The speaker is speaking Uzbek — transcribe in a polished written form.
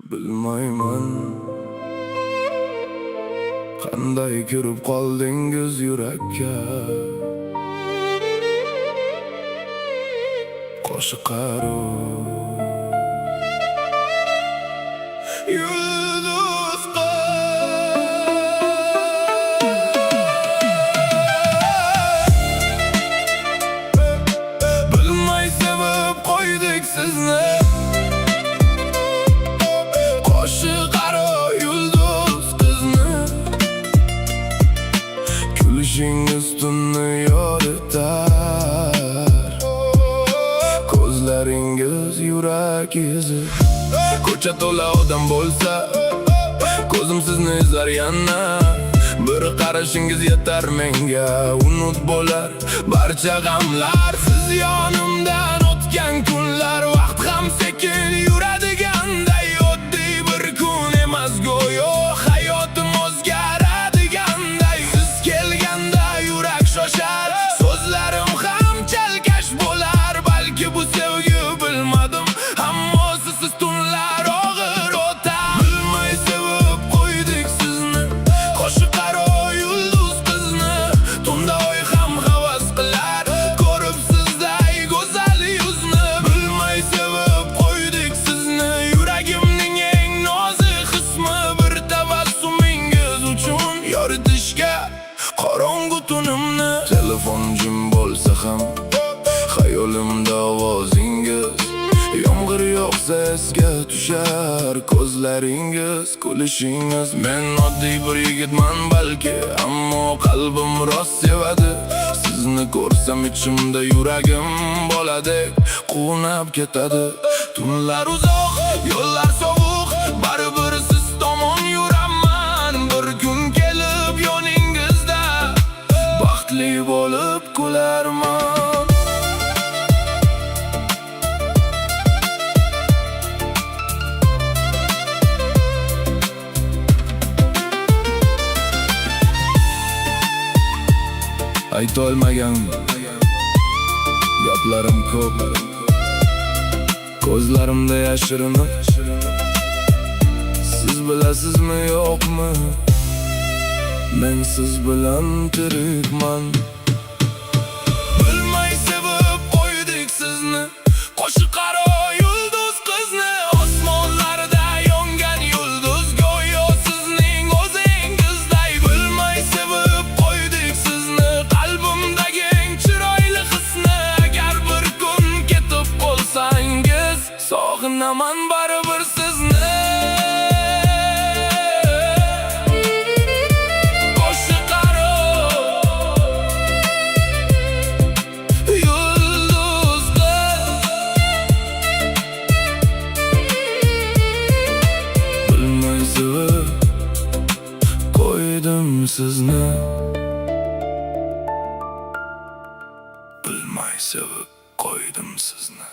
Bilmayman qanday kirib qoldingiz yurakka, qo'shiq qaro yulduz bilmay sevib qo'ydik sizni. Qo'shiq qaro yulduz qizni, kulishingiz tunni yoritar, ko'zlaringiz yurak izi. Ko'cha to'la odam bo'lsa, ko'zim sizni izlar yana. Bir qarashingiz yetar menga, unut bo'lar barcha g'amlar. Siz yonimdan o'tgan kunlar, vaqt ham sekin yuradiganday, oddiy bir kun emas go'yo hayotim o'zgaradiganday. Siz kelganda yurak shoshar, so'zlarim ham chalkash bo'lar. Balki bu sevgi bilmadim, ammo sizsiz tunlar og'ir o'tar. Bilmay sevib qo'ydik sizni, qo'shiq qaro yulduz qizni. Tunda oy ham havas qilar, ko'rib sizday go'zal yuzni. Bilmay sevib qo'ydik sizni, yuragimning eng nozik qismi. Bir tabassumingiz uchun yoritishga qorong'u tunimni. Telefon jim bo'lsa ham xayolimda ovozingiz, yomg'ir yog'sa esga tushar ko'zlaringiz, kulishingiz. Men oddiy bir yigitman balki, ammo qalbim rost sevadi. Sizni ko'rsam ichimda yuragim boladek quvnab ketadi. Tunlar uzoq, yo'llar sovuq, baribir siz tomon yuraman. Bir kun kelib yoningizda baxtli bo'lib kularman. Aytolmagan gaplarim ko'p, ko'zlarimda yashirinib. Siz bilasizmi yo'qmi, men siz bilan tirikman. Bilmay sevib qo'ydik sizni, qo'shiq qaro yulduz qizni. Osmonlarda yongan yulduz, go'yo sizning o'zingizday. Bilmay sevib qo'ydik sizni, qalbimdagi eng chiroyli hisni. Agar bir kun ketib qolsangiz, sog'inaman baribir sizni. Qo'shiq qaro yulduz qiz, bilmay sevib qo'ydim sizni. Bilmay sevib qo'ydim sizni.